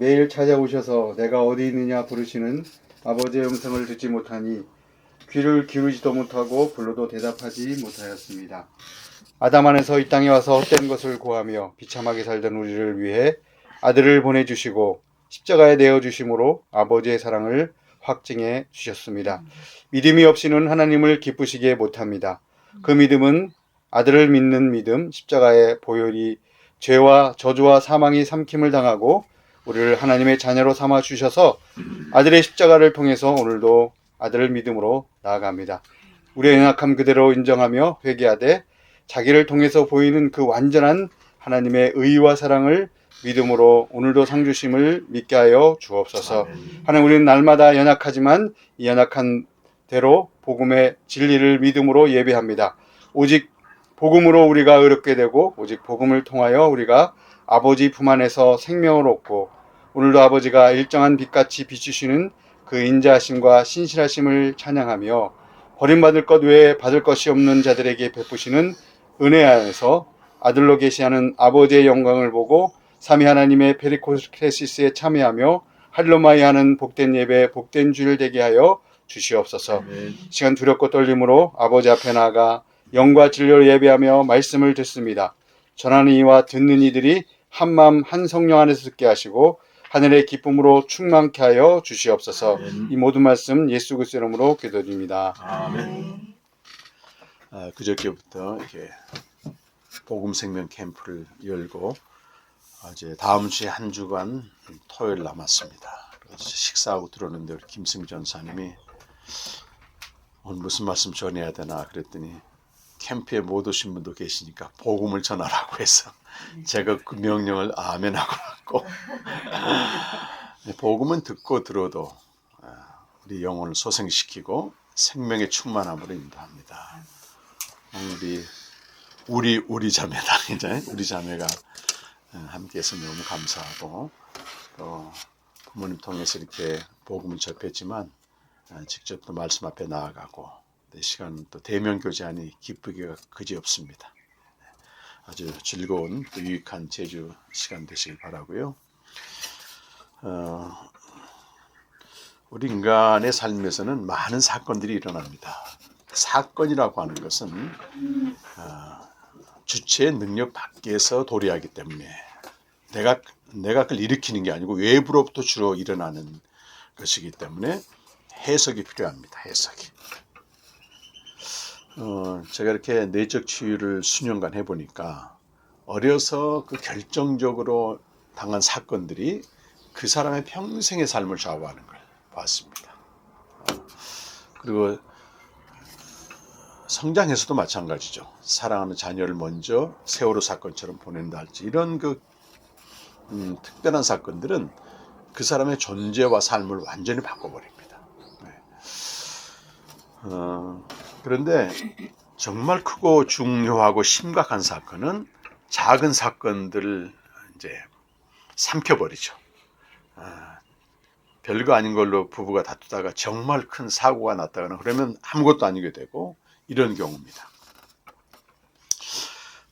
매일 찾아오셔서 내가 어디 있느냐 부르시는 아버지의 음성을 듣지 못하니 귀를 기울이지도 못하고 불러도 대답하지 못하였습니다. 아담 안에서 이 땅에 와서 헛된 것을 구하며 비참하게 살던 우리를 위해 아들을 보내주시고 십자가에 내어주심으로 아버지의 사랑을 확증해 주셨습니다. 믿음이 없이는 하나님을 기쁘시게 못합니다. 그 믿음은 아들을 믿는 믿음, 십자가의 보혈이 죄와 저주와 사망이 삼킴을 당하고 우리를 하나님의 자녀로 삼아 주셔서 아들의 십자가를 통해서 오늘도 아들을 믿음으로 나아갑니다. 우리의 연약함 그대로 인정하며 회개하되 자기를 통해서 보이는 그 완전한 하나님의 의와 사랑을 믿음으로 오늘도 상 주심을 믿게 하여 주옵소서. 하나님, 우리는 날마다 연약하지만 이 연약한 대로 복음의 진리를 믿음으로 예배합니다. 오직 복음으로 우리가 의롭게 되고 오직 복음을 통하여 우리가 아버지 품 안에서 생명을 얻고 오늘도 아버지가 일정한 빛같이 비추시는 그 인자하심과 신실하심을 찬양하며 버림받을 것 외에 받을 것이 없는 자들에게 베푸시는 은혜 안에서 아들로 계시하는 아버지의 영광을 보고 삼위 하나님의 페리코스테시스에 참여하며 할로마이하는 복된 예배 복된 주일 되게 하여 주시옵소서. 아멘. 시간 두렵고 떨림으로 아버지 앞에 나아가 영과 진리로 예배하며 말씀을 듣습니다. 전하는 이와 듣는 이들이 한마음 한 성령 안에서 듣게 하시고 하늘의 기쁨으로 충만케 하여 주시옵소서. 아멘. 이 모든 말씀 예수 그리스도 이름으로 기도드립니다. 아멘. 그저께부터 이렇게 복음 생명 캠프를 열고 이제 다음 주에 한 주간 토요일 남았습니다. 그래서 식사하고 들어오는데 우리 김승 전사님이 오늘 무슨 말씀 전해야 되나 그랬더니 캠프에 못 오신 분도 계시니까 복음을 전하라고 해서 제가 그 명령을 아멘하고 왔고 복음은 듣고 들어도 우리 영혼을 소생시키고 생명의 충만함으로 인도합니다. 우리 자매다 이제 우리 자매가 함께해서 너무 감사하고 또 부모님 통해서 이렇게 복음을 접했지만 직접 또 말씀 앞에 나아가고 이 시간 또 대면 교제하니 기쁘기가 그지없습니다. 아주 즐거운 또 유익한 제주 시간 되시길 바라고요. 우리 인간의 삶에서는 많은 사건들이 일어납니다. 사건이라고 하는 것은 주체의 능력 밖에서 도래하기 때문에 내가 그걸 일으키는 게 아니고 외부로부터 주로 일어나는 것이기 때문에 해석이 필요합니다. 해석이. 제가 이렇게 내적 치유를 수년간 해보니까 어려서 그 결정적으로 당한 사건들이 그 사람의 평생의 삶을 좌우하는 걸 봤습니다. 그리고 성장에서도 마찬가지죠. 사랑하는 자녀를 먼저 세월호 사건처럼 보낸다 할지 이런 특별한 사건들은 그 사람의 존재와 삶을 완전히 바꿔버립니다. 그런데 정말 크고 중요하고 심각한 사건은 작은 사건들을 이제 삼켜버리죠. 별거 아닌 걸로 부부가 다투다가 정말 큰 사고가 났다거나 그러면 아무것도 아니게 되고 이런 경우입니다.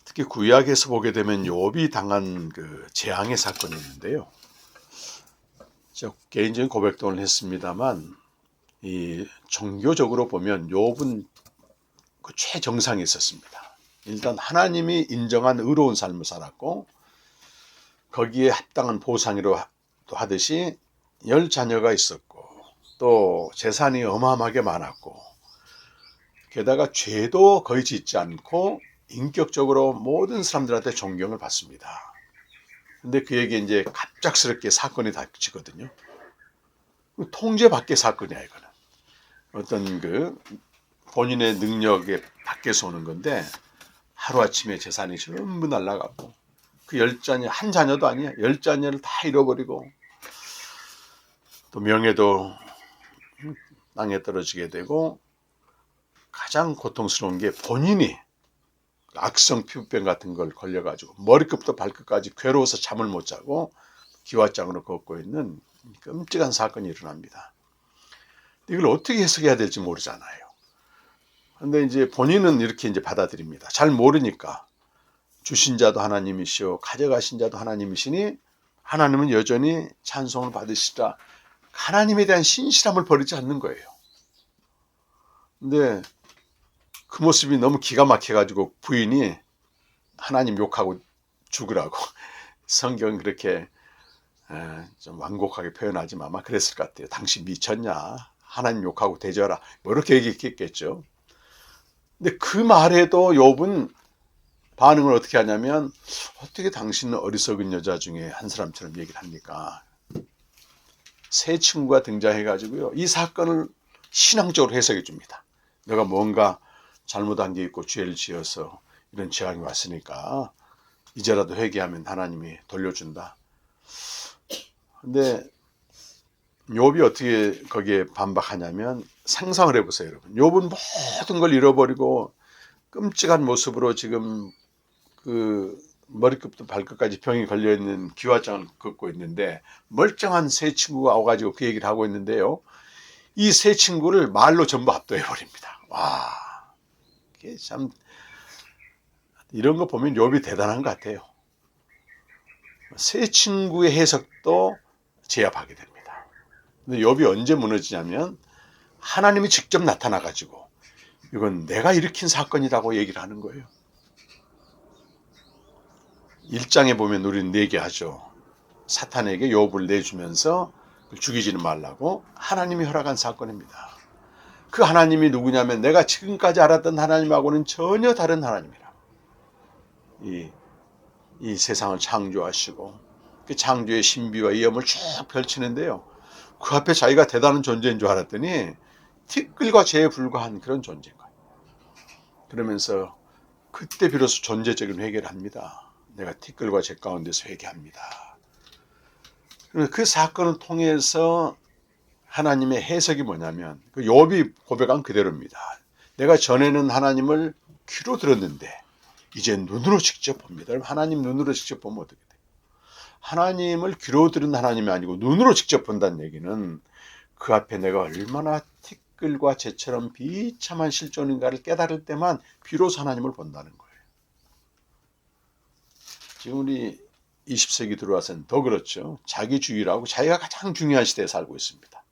특히 구약에서 보게 되면 욥이 당한 그 재앙의 사건이 있는데요. 저 개인적인 고백도 오늘 했습니다만 이 종교적으로 보면 욥은 그 최정상에 있었습니다. 일단 하나님이 인정한 의로운 삶을 살았고 거기에 합당한 보상이로 또 하듯이 10자녀가 있었고 또 재산이 어마어마하게 많았고 게다가 죄도 거의 짓지 않고 인격적으로 모든 사람들한테 존경을 받습니다. 근데 그에게 이제 갑작스럽게 사건이 닥치거든요. 통제 밖의 사건이야 이거는. 어떤 그 본인의 능력에 밖에서 오는 건데 하루아침에 재산이 전부 날아가고 그 10자녀, 한 자녀도 아니야. 10자녀를 다 잃어버리고 또 명예도 땅에 떨어지게 되고 가장 고통스러운 게 본인이 악성 피부병 같은 걸 걸려가지고 머리끝부터 발끝까지 괴로워서 잠을 못 자고 기왓장으로 걷고 있는 끔찍한 사건이 일어납니다. 이걸 어떻게 해석해야 될지 모르잖아요. 그런데 이제 본인은 이렇게 이제 받아들입니다. 잘 모르니까 주신 자도 하나님이시오 가져가신 자도 하나님이시니 하나님은 여전히 찬송을 받으시라. 하나님에 대한 신실함을 버리지 않는 거예요. 근데 그 모습이 너무 기가 막혀가지고 부인이 하나님 욕하고 죽으라고 성경 그렇게 좀 완곡하게 표현하지만 아마 그랬을 것 같아요. 당신 미쳤냐? 하나님 욕하고 대저라. 뭐 이렇게 얘기했겠죠. 근데 그 말에도 욥은 반응을 어떻게 하냐면 어떻게 당신은 어리석은 여자 중에 한 사람처럼 얘기를 합니까? 새 친구가 등장해가지고요. 이 사건을 신앙적으로 해석해 줍니다. 내가 뭔가 잘못한 게 있고 죄를 지어서 이런 재앙이 왔으니까 이제라도 회개하면 하나님이 돌려준다. 근데 욥이 어떻게 거기에 반박하냐면 상상을 해보세요, 여러분. 욥은 모든 걸 잃어버리고 끔찍한 모습으로 지금 그 머리끝부터 발끝까지 병이 걸려있는 기와장을 긋고 있는데 멀쩡한 새 친구가 와가지고 그 얘기를 하고 있는데요. 이 새 친구를 말로 전부 압도해버립니다. 와, 이게 참 이런 거 보면 욥이 대단한 것 같아요. 새 친구의 해석도 제압하게 됩니다. 근데 욥이 언제 무너지냐면 하나님이 직접 나타나가지고 이건 내가 일으킨 사건이라고 얘기를 하는 거예요. 1장에 보면 우리는 얘기하죠. 사탄에게 욥을 내주면서 죽이지는 말라고 하나님이 허락한 사건입니다. 그 하나님이 누구냐면 내가 지금까지 알았던 하나님하고는 전혀 다른 하나님이라. 이 세상을 창조하시고 그 창조의 신비와 위엄을 쭉 펼치는데요. 그 앞에 자기가 대단한 존재인 줄 알았더니 티끌과 재에 불과한 그런 존재인 거예요. 그러면서 그때 비로소 존재적인 회개를 합니다. 내가 티끌과 재 가운데서 회개합니다. 그 사건을 통해서 하나님의 해석이 뭐냐면 그 욥이 고백한 그대로입니다. 내가 전에는 하나님을 귀로 들었는데 이제 눈으로 직접 봅니다. 그럼 하나님 눈으로 직접 보면 어떻게 돼요? 하나님을 귀로 들은 하나님이 아니고 눈으로 직접 본다는 얘기는 그 앞에 내가 얼마나 티끌과 재처럼 비참한 실존인가를 깨달을 때만 비로소 하나님을 본다는 거예요. 지금 우리 20세기 들어와서는 더 그렇죠. 자기주의라고 자기가 가장 중요한 시대에 살고 있습니다.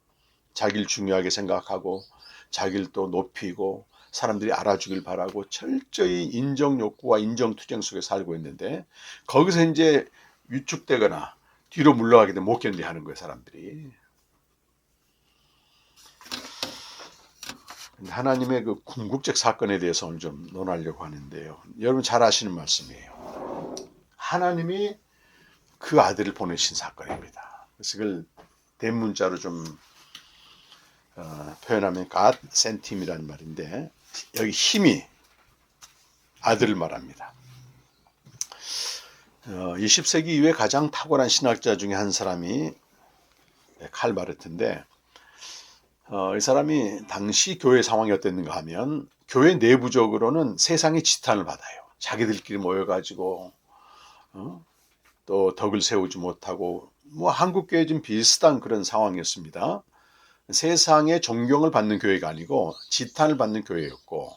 자기를 중요하게 생각하고 자기를 또 높이고 사람들이 알아주길 바라고 철저히 인정욕구와 인정투쟁 속에 살고 있는데 거기서 이제 위축되거나 뒤로 물러가게 되면 못 견디하는 거예요, 사람들이. 하나님의 그 궁극적 사건에 대해서 오늘 좀 논하려고 하는데요. 여러분 잘 아시는 말씀이에요. 하나님이 그 아들을 보내신 사건입니다. 그래서 그걸 대문자로 좀 표현하면 God sent him이라는 말인데 여기 힘이 아들을 말합니다. 20세기 이후에 가장 탁월한 신학자 중에 한 사람이 칼 바르트인데 이 사람이 당시 교회 상황이 어땠는가 하면 교회 내부적으로는 세상의 지탄을 받아요. 자기들끼리 모여가지고 또 덕을 세우지 못하고 뭐 한국 교회 좀 비슷한 그런 상황이었습니다. 세상의 존경을 받는 교회가 아니고 지탄을 받는 교회였고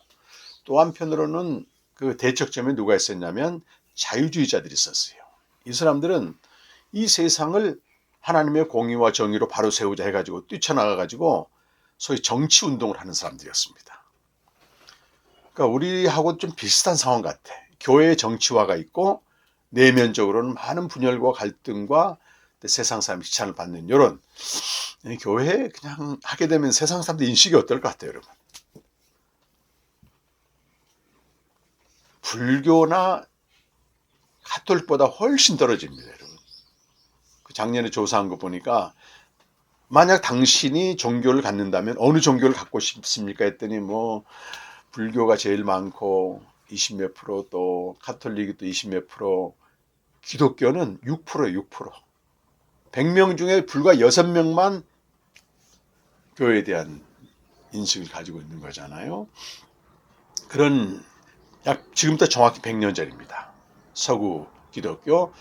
또 한편으로는 그 대척점에 누가 있었냐면 자유주의자들이 있었어요. 이 사람들은 이 세상을 하나님의 공의와 정의로 바로 세우자 해가지고 뛰쳐나가가지고 소위 정치 운동을 하는 사람들이었습니다. 그러니까 우리하고 좀 비슷한 상황 같아. 교회의 정치화가 있고 내면적으로는 많은 분열과 갈등과 세상 사람의 지탄을 받는 이런 교회에 그냥 하게 되면 세상 사람들 인식이 어떨 것 같아요, 여러분? 불교나 가톨릭보다 훨씬 떨어집니다, 여러분. 그 작년에 조사한 거 보니까 만약 당신이 종교를 갖는다면 어느 종교를 갖고 싶습니까? 했더니 뭐 불교가 제일 많고 20몇 프로, 또 가톨릭이 또 20몇 프로, 기독교는 6%예요, 6%. 100명 중에 불과 6명만 교회에 대한 인식을 가지고 있는 거잖아요. 그런 지금부터 정확히 100년 전입니다. 서구 기독교.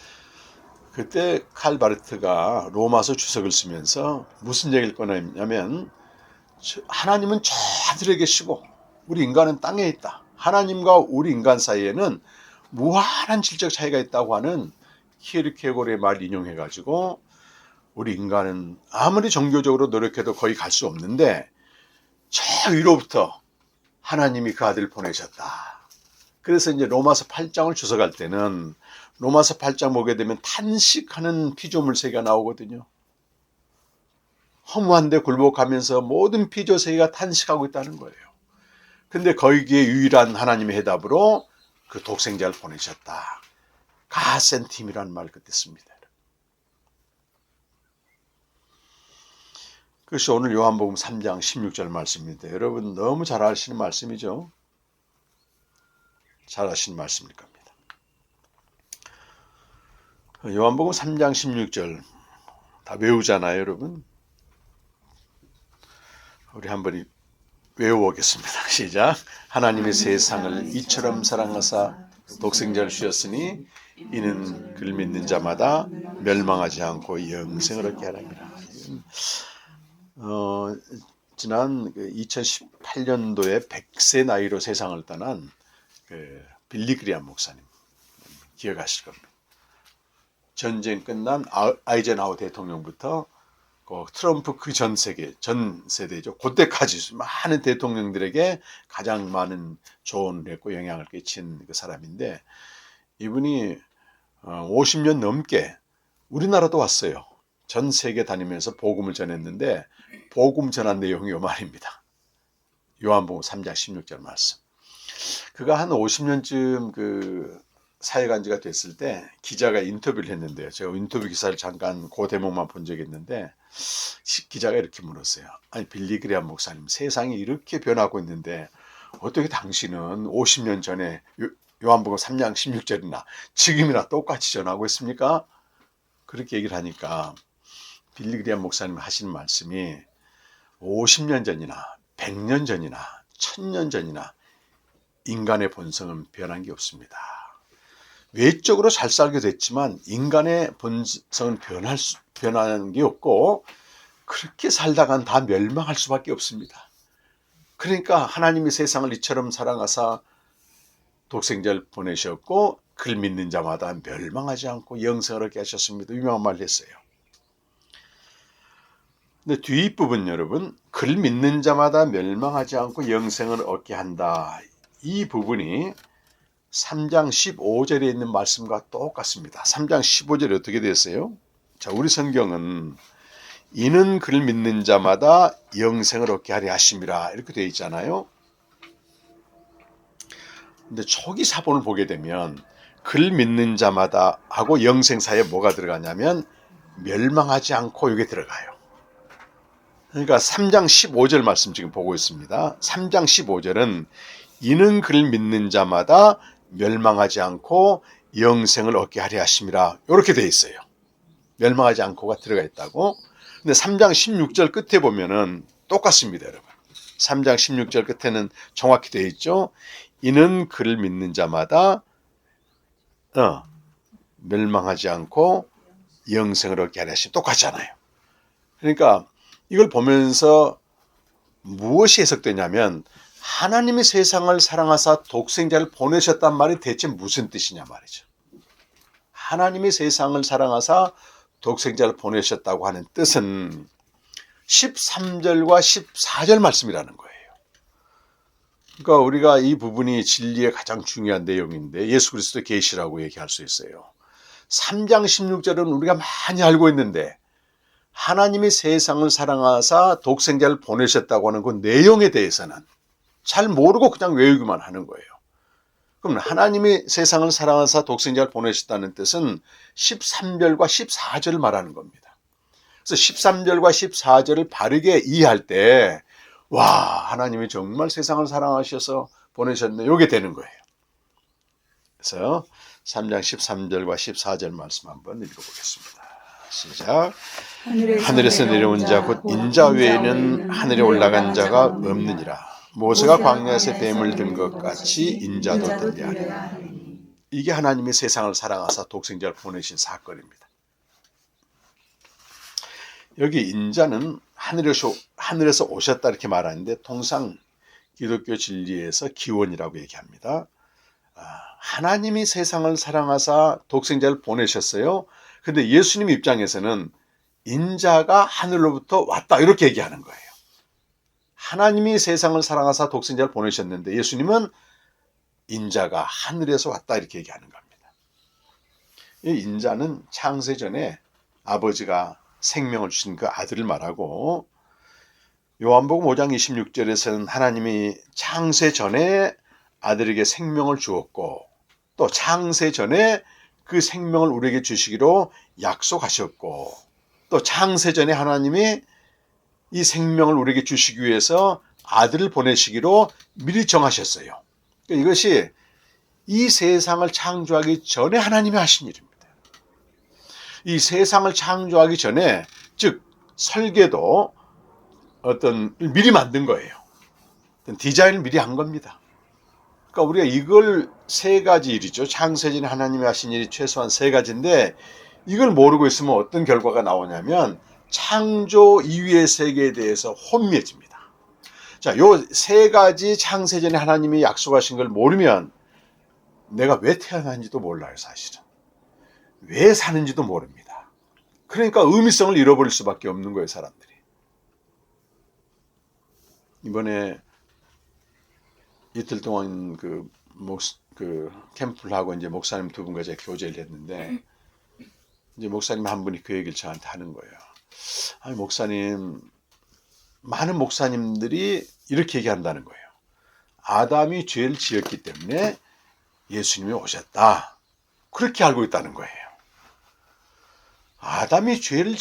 그때 칼 바르트가 로마서 주석을 쓰면서 무슨 얘기를 꺼내냐면 하나님은 저 하늘에 계시고 우리 인간은 땅에 있다. 하나님과 우리 인간 사이에는 무한한 질적 차이가 있다고 하는 키르케고르의 말 인용해가지고 우리 인간은 아무리 종교적으로 노력해도 거의 갈 수 없는데 저 위로부터 하나님이 그 아들을 보내셨다. 그래서 이제 로마서 8장을 주석할 때는 로마서 8장 보게 되면 탄식하는 피조물 세계가 나오거든요. 허무한데 굴복하면서 모든 피조 세계가 탄식하고 있다는 거예요. 근데 거기에 유일한 하나님의 해답으로 그 독생자를 보내셨다. 가센팀이라는 말 그때 씁니다. 그것이 오늘 요한복음 3장 16절 말씀입니다. 여러분 너무 잘 아시는 말씀이죠. 잘 아시는 말씀일 겁니다. 요한복음 3장 16절 다 외우잖아요, 여러분. 우리 한번 외워보겠습니다. 시작. 하나님의 세상을 이처럼 사랑하사 독생자를 주셨으니 이는 그를 믿는 자마다 멸망하지 않고 영생을 얻게 하랍니다. 지난 2018년도에 100세 나이로 세상을 떠난 그 빌리 그리암 목사님 기억하실 겁니다. 전쟁 끝난 아이젠하워 대통령부터 그 트럼프 그 전 세대죠. 그때까지 많은 대통령들에게 가장 많은 조언을 했고 영향을 끼친 그 사람인데 이분이 50년 넘게 우리나라도 왔어요. 전 세계 다니면서 복음을 전했는데 복음 전한 내용이 요 말입니다. 요한복음 3장 16절 말씀. 그가 한 50년쯤 그 사회간지가 됐을 때 기자가 인터뷰를 했는데요. 제가 인터뷰 기사를 잠깐 그 대목만 본 적이 있는데 기자가 이렇게 물었어요. 아니 빌리 그레암 목사님 세상이 이렇게 변하고 있는데 어떻게 당신은 50년 전에 요한복음 3장 16절이나 지금이나 똑같이 전하고 있습니까? 그렇게 얘기를 하니까 빌리 그레암 목사님 하시는 말씀이 50년 전이나 100년 전이나 1000년 전이나 인간의 본성은 변한 게 없습니다. 외적으로 잘 살게 됐지만 인간의 본성은 변하는 게 없고 그렇게 살다간 다 멸망할 수밖에 없습니다. 그러니까 하나님이 세상을 이처럼 사랑하사 독생자를 보내셨고 그를 믿는 자마다 멸망하지 않고 영생을 얻게 하셨습니다. 유명한 말을 했어요. 근데 뒷부분 여러분 그를 믿는 자마다 멸망하지 않고 영생을 얻게 한다. 이 부분이 3장 15절에 있는 말씀과 똑같습니다. 3장 15절에 어떻게 되었어요? 자, 우리 성경은 이는 그를 믿는 자마다 영생을 얻게 하려 하심이라 이렇게 되어 있잖아요. 근데 초기 사본을 보게 되면 그를 믿는 자마다 하고 영생 사이에 뭐가 들어가냐면 멸망하지 않고 이게 들어가요. 그러니까 3장 15절 말씀 지금 보고 있습니다. 3장 15절은 이는 그를 믿는 자마다 멸망하지 않고 영생을 얻게 하려 하심이라 이렇게 되어 있어요. 멸망하지 않고가 들어가 있다고. 근데 3장 16절 끝에 보면은 똑같습니다, 여러분. 3장 16절 끝에는 정확히 되어 있죠. 이는 그를 믿는 자마다 멸망하지 않고 영생을 얻게 하려 하심 똑같잖아요. 그러니까 이걸 보면서 무엇이 해석되냐면 하나님이 세상을 사랑하사 독생자를 보내셨단 말이 대체 무슨 뜻이냐 말이죠. 하나님이 세상을 사랑하사 독생자를 보내셨다고 하는 뜻은 13절과 14절 말씀이라는 거예요. 그러니까 우리가 이 부분이 진리의 가장 중요한 내용인데 예수 그리스도 계시라고 얘기할 수 있어요. 3장 16절은 우리가 많이 알고 있는데 하나님이 세상을 사랑하사 독생자를 보내셨다고 하는 그 내용에 대해서는 잘 모르고 그냥 외우기만 하는 거예요. 그럼 하나님이 세상을 사랑하사 독생자를 보내셨다는 뜻은 13절과 14절을 말하는 겁니다. 그래서 13절과 14절을 바르게 이해할 때 와, 하나님이 정말 세상을 사랑하셔서 보내셨네. 이게 되는 거예요. 그래서 3장 13절과 14절 말씀 한번 읽어보겠습니다. 시작. 하늘에서 내려온 자 곧 인자 외에는 하늘에 올라간 자가 없느니라. 모세가 광야에서 뱀을 든 것 같이 인자도 들려 하리라. 이게 하나님이 세상을 사랑하사 독생자를 보내신 사건입니다. 여기 인자는 하늘에서 오셨다 이렇게 말하는데 통상 기독교 진리에서 기원이라고 얘기합니다. 하나님이 세상을 사랑하사 독생자를 보내셨어요. 근데 예수님 입장에서는 인자가 하늘로부터 왔다 이렇게 얘기하는 거예요. 하나님이 세상을 사랑하사 독생자를 보내셨는데 예수님은 인자가 하늘에서 왔다 이렇게 얘기하는 겁니다. 이 인자는 창세 전에 아버지가 생명을 주신 그 아들을 말하고, 요한복음 5장 26절에서는 하나님이 창세 전에 아들에게 생명을 주었고 또 창세 전에 그 생명을 우리에게 주시기로 약속하셨고, 또 창세 전에 하나님이 이 생명을 우리에게 주시기 위해서 아들을 보내시기로 미리 정하셨어요. 이것이 이 세상을 창조하기 전에 하나님이 하신 일입니다. 이 세상을 창조하기 전에, 즉 설계도 미리 만든 거예요. 디자인을 미리 한 겁니다. 그러니까 우리가 이걸 세 가지 일이죠. 창세전에 하나님이 하신 일이 최소한 세 가지인데, 이걸 모르고 있으면 어떤 결과가 나오냐면 창조 이후의 세계에 대해서 혼미해집니다. 자, 요 세 가지 창세전에 하나님이 약속하신 걸 모르면 내가 왜 태어난지도 몰라요, 사실은. 왜 사는지도 모릅니다. 그러니까 의미성을 잃어버릴 수밖에 없는 거예요, 사람들이. 이번에 이틀 동안 그 캠프를 하고 이제 목사님 두 분과 제가 교제를 했는데, 이제 목사님 한 분이 그 얘기를 저한테 하는 거예요. 아니, 목사님, 많은 목사님들이 이렇게 얘기한다는 거예요. 아담이 죄를 지었기 때문에 예수님이 오셨다. 그렇게 알고 있다는 거예요. 아담이 죄를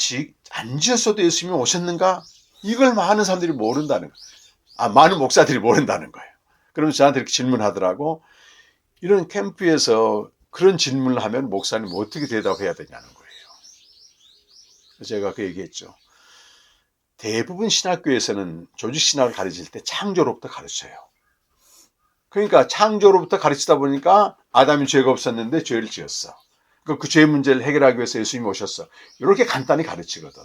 안 지었어도 예수님이 오셨는가? 이걸 많은 사람들이 모른다는 거예요. 많은 목사들이 모른다는 거예요. 그러면서 저한테 이렇게 질문하더라고. 이런 캠프에서 그런 질문을 하면 목사님 어떻게 대답해야 되냐는 거예요. 제가 그 얘기했죠. 대부분 신학교에서는 조직신학을 가르칠 때 창조로부터 가르쳐요. 그러니까 창조로부터 가르치다 보니까 아담이 죄가 없었는데 죄를 지었어. 그 죄 문제를 해결하기 위해서 예수님이 오셨어. 이렇게 간단히 가르치거든.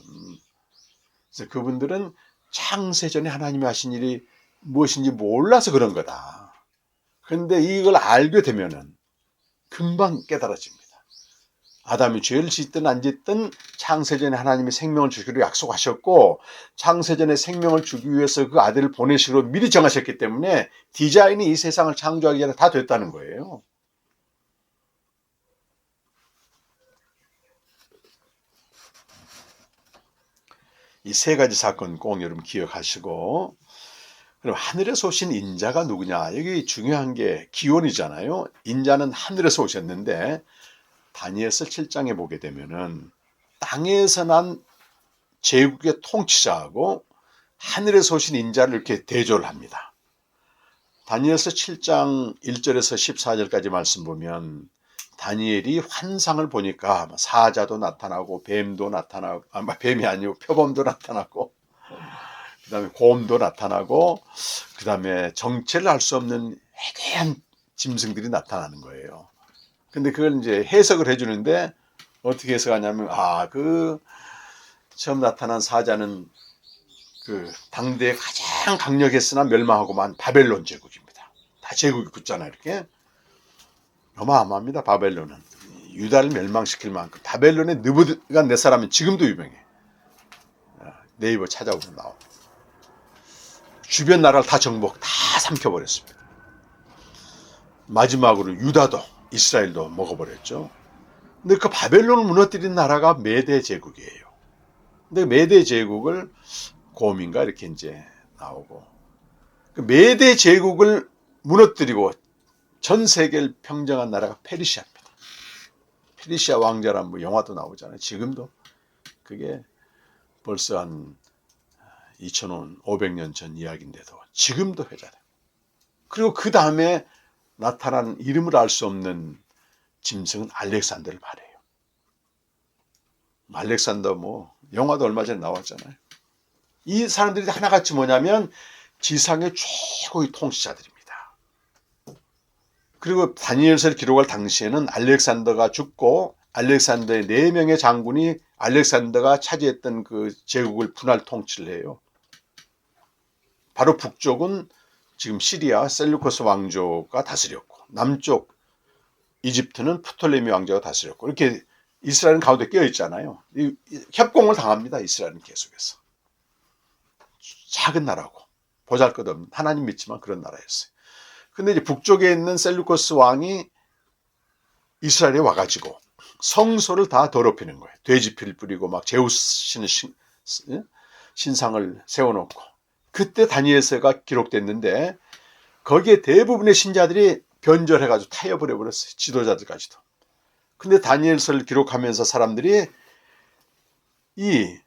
그래서 그분들은 창세전에 하나님이 하신 일이 무엇인지 몰라서 그런 거다. 그런데 이걸 알게 되면은 금방 깨달아집니다. 아담이 죄를 짓든 안 짓든 창세전에 하나님이 생명을 주기로 약속하셨고, 창세전에 생명을 주기 위해서 그 아들을 보내시기로 미리 정하셨기 때문에 디자인이 이 세상을 창조하기 전에 다 됐다는 거예요. 이 세 가지 사건 꼭 여러분 기억하시고, 그럼 하늘에서 오신 인자가 누구냐? 여기 중요한 게 기원이잖아요. 인자는 하늘에서 오셨는데, 다니엘서 7장에 보게 되면은 땅에서 난 제국의 통치자하고 하늘에서 오신 인자를 이렇게 대조를 합니다. 다니엘서 7장 1절에서 14절까지 말씀 보면 다니엘이 환상을 보니까 사자도 나타나고 뱀도 나타나고, 뱀이 아니고 표범도 나타나고, 그 다음에 곰도 나타나고, 그 다음에 정체를 알 수 없는 해괴한 짐승들이 나타나는 거예요. 근데 그걸 이제 해석을 해주는데 어떻게 해석하냐면, 처음 나타난 사자는 그 당대에 가장 강력했으나 멸망하고만 바벨론 제국입니다. 다 제국이 붙잖아요, 이렇게. 어마어마합니다, 바벨론은. 유다를 멸망시킬 만큼. 바벨론의 느부갓네살하면 지금도 유명해. 네이버 찾아보면 나와. 주변 나라를 다 정복, 다 삼켜버렸습니다. 마지막으로 유다도, 이스라엘도 먹어버렸죠. 근데 그 바벨론을 무너뜨린 나라가 메대 제국이에요. 근데 메대 제국을 곰인가 이렇게 이제 나오고, 그 메대 제국을 무너뜨리고 전 세계를 평정한 나라가 페르시아입니다. 페르시아 왕자란 뭐 영화도 나오잖아요. 지금도 그게 벌써 한 2500년 전 이야기인데도 지금도 회자돼요. 그리고 그 다음에 나타난 이름을 알 수 없는 짐승은 알렉산더를 말해요. 알렉산더 뭐 영화도 얼마 전에 나왔잖아요. 이 사람들이 하나같이 뭐냐면 지상의 최고의 통치자들입니다. 그리고 다니엘서를 기록할 당시에는 알렉산더가 죽고 알렉산더의 4명의 장군이 알렉산더가 차지했던 그 제국을 분할 통치를 해요. 바로 북쪽은 지금 시리아 셀루코스 왕조가 다스렸고, 남쪽 이집트는 프톨레미 왕자가 다스렸고 이렇게 이스라엘은 가운데 끼어 있잖아요. 협공을 당합니다. 이스라엘은 계속해서. 작은 나라고 보잘것없는 하나님 믿지만 그런 나라였어요. 근데 이제 북쪽에 있는 셀루코스 왕이 이스라엘에 와가지고 성소를 다 더럽히는 거예요. 돼지피를 뿌리고 막 제우스 신상을 세워놓고 그때 다니엘서가 기록됐는데 거기에 대부분의 신자들이 변절해가지고 타협을 해버렸어요. 지도자들까지도. 근데 다니엘서를 기록하면서 사람들이 이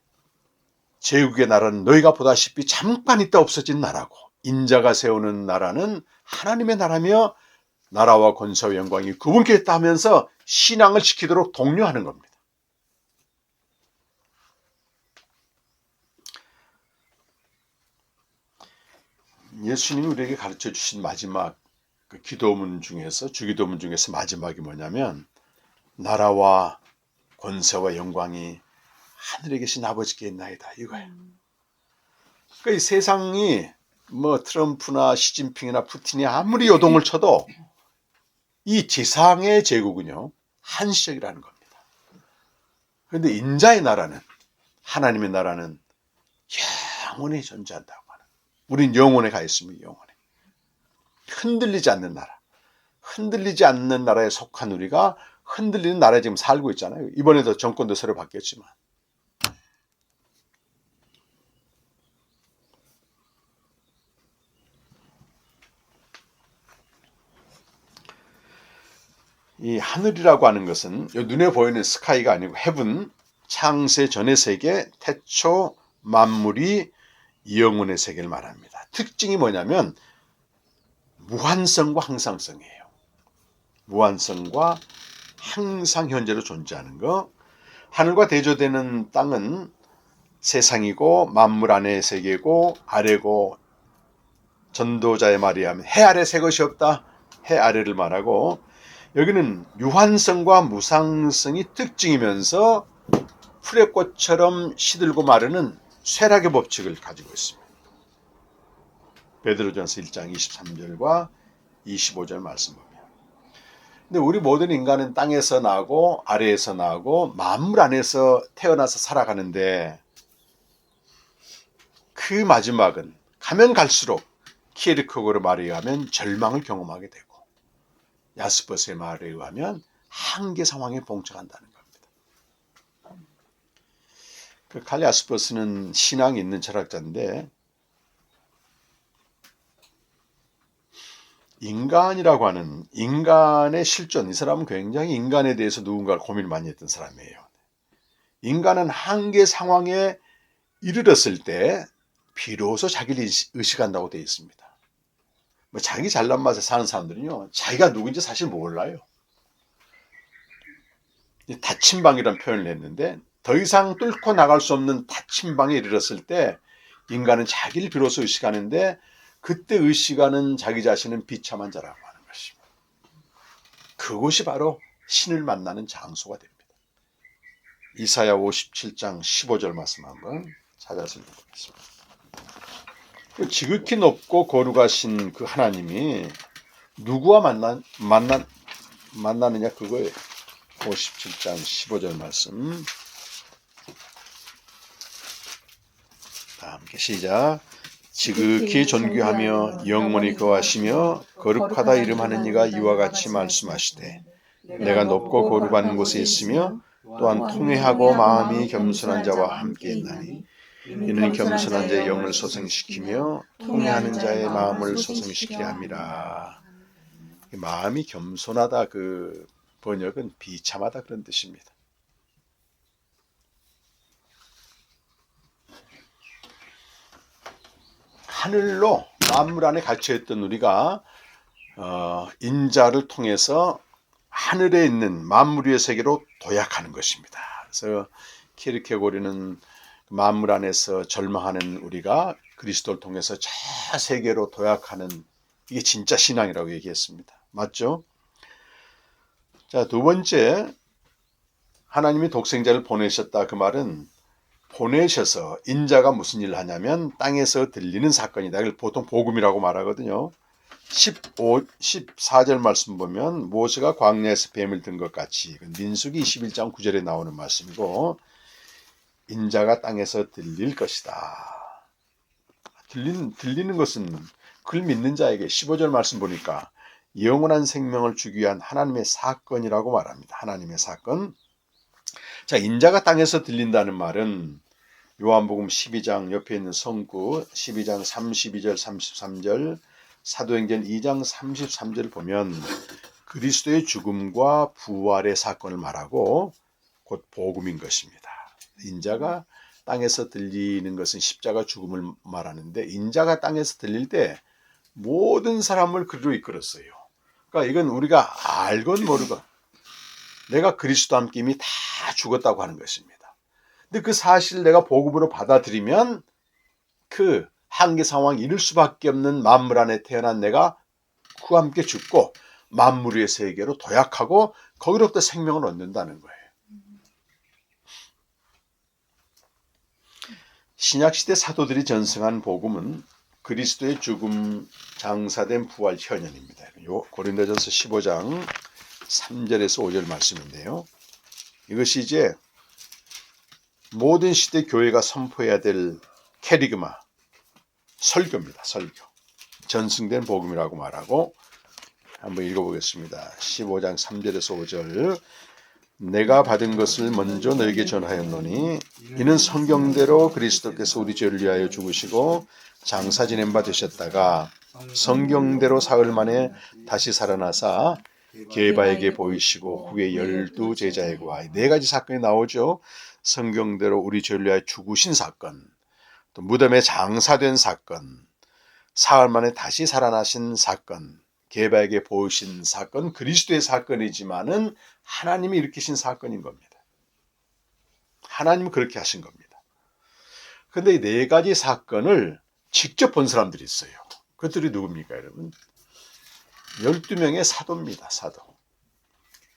제국의 나라는 너희가 보다시피 잠깐 있다 없어진 나라고 인자가 세우는 나라는 하나님의 나라며 나라와 권세와 영광이 그분께 있다 하면서 신앙을 지키도록 독려하는 겁니다. 예수님이 우리에게 가르쳐 주신 마지막 그 기도문 중에서 주기도문 중에서 마지막이 뭐냐면 나라와 권세와 영광이 하늘에 계신 아버지께 있나이다 이거예요. 그러니까 이 세상이 뭐 트럼프나 시진핑이나 푸틴이 아무리 요동을 쳐도 이 지상의 제국은요 한시적이라는 겁니다. 그런데 인자의 나라는 하나님의 나라는 영원히 존재한다고 하는. 우린 영원에 가 있습니다. 영원에. 흔들리지 않는 나라. 흔들리지 않는 나라에 속한 우리가 흔들리는 나라에 지금 살고 있잖아요. 이번에도 정권도 새로 바뀌었지만. 이 하늘이라고 하는 것은 눈에 보이는 스카이가 아니고 헤븐, 창세 전의 세계, 태초 만물이 영원의 세계를 말합니다. 특징이 뭐냐면 무한성과 항상성이에요. 무한성과 항상 현재로 존재하는 거. 하늘과 대조되는 땅은 세상이고 만물 안의 세계고 아래고 전도자의 말에 하면 해 아래 새 것이 없다. 해 아래를 말하고 여기는 유한성과 무상성이 특징이면서 풀의 꽃처럼 시들고 마르는 쇠락의 법칙을 가지고 있습니다. 베드로전서 1장 23절과 25절 말씀 보면. 근데 우리 모든 인간은 땅에서 나고 아래에서 나고 만물 안에서 태어나서 살아가는데 그 마지막은 가면 갈수록 키에르케고르의 말에 의하면 절망을 경험하게 되고 야스퍼스의 말에 의하면 한계 상황에 봉착한다는 겁니다. 그 칼 야스퍼스는 신앙이 있는 철학자인데 인간이라고 하는 인간의 실존, 이 사람은 굉장히 인간에 대해서 누군가를 고민을 많이 했던 사람이에요. 인간은 한계 상황에 이르렀을 때 비로소 자기를 의식한다고 되어 있습니다. 뭐 자기 잘난 맛에 사는 사람들은요, 자기가 누군지 사실 몰라요. 닫힌 방이라는 표현을 했는데 더 이상 뚫고 나갈 수 없는 닫힌 방에 이르렀을 때 인간은 자기를 비로소 의식하는데 그때 의식하는 자기 자신은 비참한 자라고 하는 것입니다. 그곳이 바로 신을 만나는 장소가 됩니다. 이사야 57장 15절 말씀 한번 찾아서 읽어보겠습니다. 지극히 높고 거룩하신 그 하나님이 누구와 만나느냐 그거예요. 57장 15절 말씀. 다 함께 시작. 지극히 존귀하며 영원히 거하시며 거룩하다 이름하는 이가 이와 같이 말씀하시되 내가 높고 거룩한 곳에 있으며 또한 통회하고 마음이 겸손한 자와 함께 있나니 이는 겸손한 자의 영을 소생시키며 통회하는 자의 마음을 소생시키려 함이라. 마음이 겸손하다 그 번역은 비참하다 그런 뜻입니다. 하늘로 만물 안에 갇혀있던 우리가 인자를 통해서 하늘에 있는 만물 위의 세계로 도약하는 것입니다. 그래서 키르케고르는 만물 안에서 절망하는 우리가 그리스도를 통해서 저 세계로 도약하는 이게 진짜 신앙이라고 얘기했습니다. 맞죠? 자, 두 번째, 하나님이 독생자를 보내셨다. 그 말은 보내셔서 인자가 무슨 일을 하냐면 땅에서 들리는 사건이다. 이걸 보통 복음이라고 말하거든요. 14절 말씀 보면 모세가 광야에서 뱀을 든 것 같이 민수기 21장 9절에 나오는 말씀이고 인자가 땅에서 들릴 것이다. 들리는 것은 그를 믿는 자에게 15절 말씀 보니까 영원한 생명을 주기 위한 하나님의 사건이라고 말합니다. 하나님의 사건. 자, 인자가 땅에서 들린다는 말은 요한복음 12장 옆에 있는 성구 12장 32절 33절 사도행전 2장 33절을 보면 그리스도의 죽음과 부활의 사건을 말하고 곧 복음인 것입니다. 인자가 땅에서 들리는 것은 십자가 죽음을 말하는데 인자가 땅에서 들릴 때 모든 사람을 그리로 이끌었어요. 그러니까 이건 우리가 알건 모르건 내가 그리스도와 함께 이미 다 죽었다고 하는 것입니다. 근데 그 사실을 내가 복음으로 받아들이면 그 한계 상황이 이룰 수밖에 없는 만물 안에 태어난 내가 그와 함께 죽고 만물 위의 세계로 도약하고 거기로부터 생명을 얻는다는 거예요. 신약시대 사도들이 전승한 복음은 그리스도의 죽음 장사된 부활 현현입니다. 고린도전서 15장 3절에서 5절 말씀인데요. 이것이 이제 모든 시대 교회가 선포해야 될 캐리그마, 설교입니다. 설교. 전승된 복음이라고 말하고 한번 읽어보겠습니다. 15장 3절에서 5절 내가 받은 것을 먼저 너에게 전하였노니 이는 성경대로 그리스도께서 우리 죄를 위하여 죽으시고 장사 지낸 바 되셨다가 성경대로 사흘 만에 다시 살아나사 게바에게 보이시고 후에 12 제자에게 와. 네 가지 사건이 나오죠. 성경대로 우리 죄를 위하여 죽으신 사건, 또 무덤에 장사된 사건, 사흘 만에 다시 살아나신 사건, 게바에게 보이신 사건, 그리스도의 사건이지만은 하나님이 일으키신 사건인 겁니다. 하나님은 그렇게 하신 겁니다. 그런데 이 네 가지 사건을 직접 본 사람들이 있어요. 그들이 누굽니까, 여러분? 12명의 사도입니다. 사도.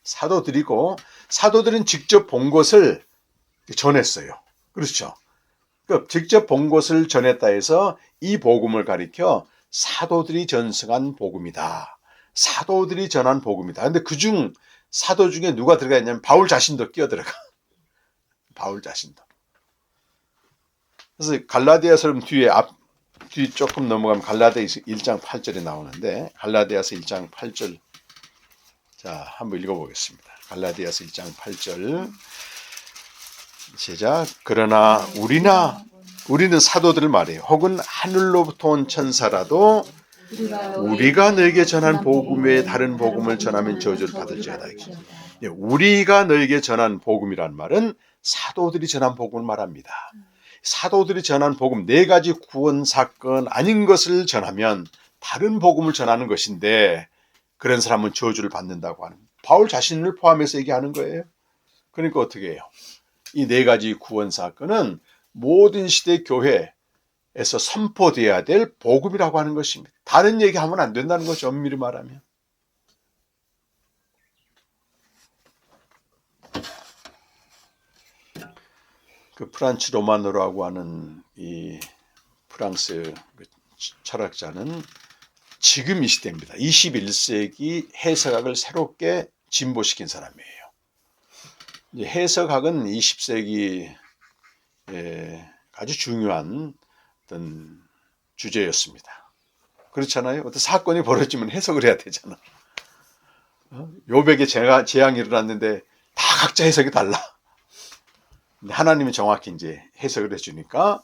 사도들이고 사도들은 직접 본 것을 전했어요. 그렇죠? 그러니까 직접 본 것을 전했다 해서 이 복음을 가리켜 사도들이 전승한 복음이다. 사도들이 전한 복음이다. 근데 그중 사도 중에 누가 들어가 있냐면 바울 자신도 끼어들어가. 바울 자신도. 그래서 갈라디아서 뒤 조금 넘어가면 갈라디아서 1장 8절에 나오는데 갈라디아서 1장 8절 자 한번 읽어보겠습니다. 갈라디아서 1장 8절 시작. 그러나 우리는 사도들을 말해요. 혹은 하늘로부터 온 천사라도 우리가 너에게 전한 복음 외에 다른 복음을 전하면 저주를 받을지어다. 우리가 너에게 전한 복음이란 말은 사도들이 전한 복음을 말합니다. 사도들이 전한 복음 네 가지 구원 사건 아닌 것을 전하면 다른 복음을 전하는 것인데 그런 사람은 저주를 받는다고 하는 바울 자신을 포함해서 얘기하는 거예요. 그러니까 어떻게 해요? 이 네 가지 구원 사건은 모든 시대 교회에서 선포돼야 될 복음이라고 하는 것입니다. 다른 얘기하면 안 된다는 거죠. 엄밀히 말하면. 그 프란츠 로마노라고 하는 이 프랑스 철학자는 지금 이 시대입니다. 21세기 해석학을 새롭게 진보시킨 사람이에요. 해석학은 20세기 아주 중요한 어떤 주제였습니다. 그렇잖아요. 어떤 사건이 벌어지면 해석을 해야 되잖아. 요백에 재앙이 일어났는데 다 각자 해석이 달라. 근데 하나님이 정확히 이제 해석을 해주니까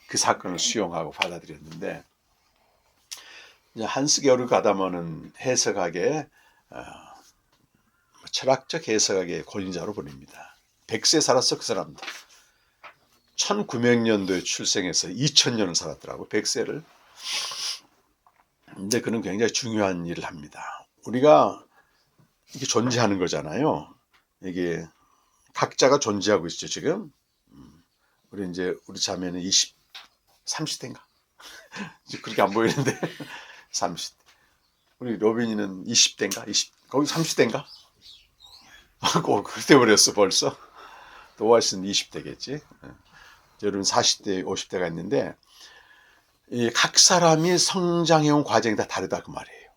그 사건을 수용하고 받아들였는데 이제 한스 게오르 가다머는 해석학의 철학적 해석학의 권위자로 보냅니다. 100세 살았어 그 사람도. 1900년도에 출생해서 2000년을 살았더라고 100세를. 근데 그는 굉장히 중요한 일을 합니다. 우리가 이게 존재하는 거잖아요. 이게 각자가 존재하고 있죠 지금. 우리 이제 우리 자매는 30대인가? 그렇게 안 보이는데 30대. 우리 로빈이는 20대인가? 거기 30대인가? 그때 버렸어 벌써. 또 오아시스는 20대겠지. 여러분 40대, 50대가 있는데 이 각 사람이 성장해온 과정이 다 다르다 그 말이에요.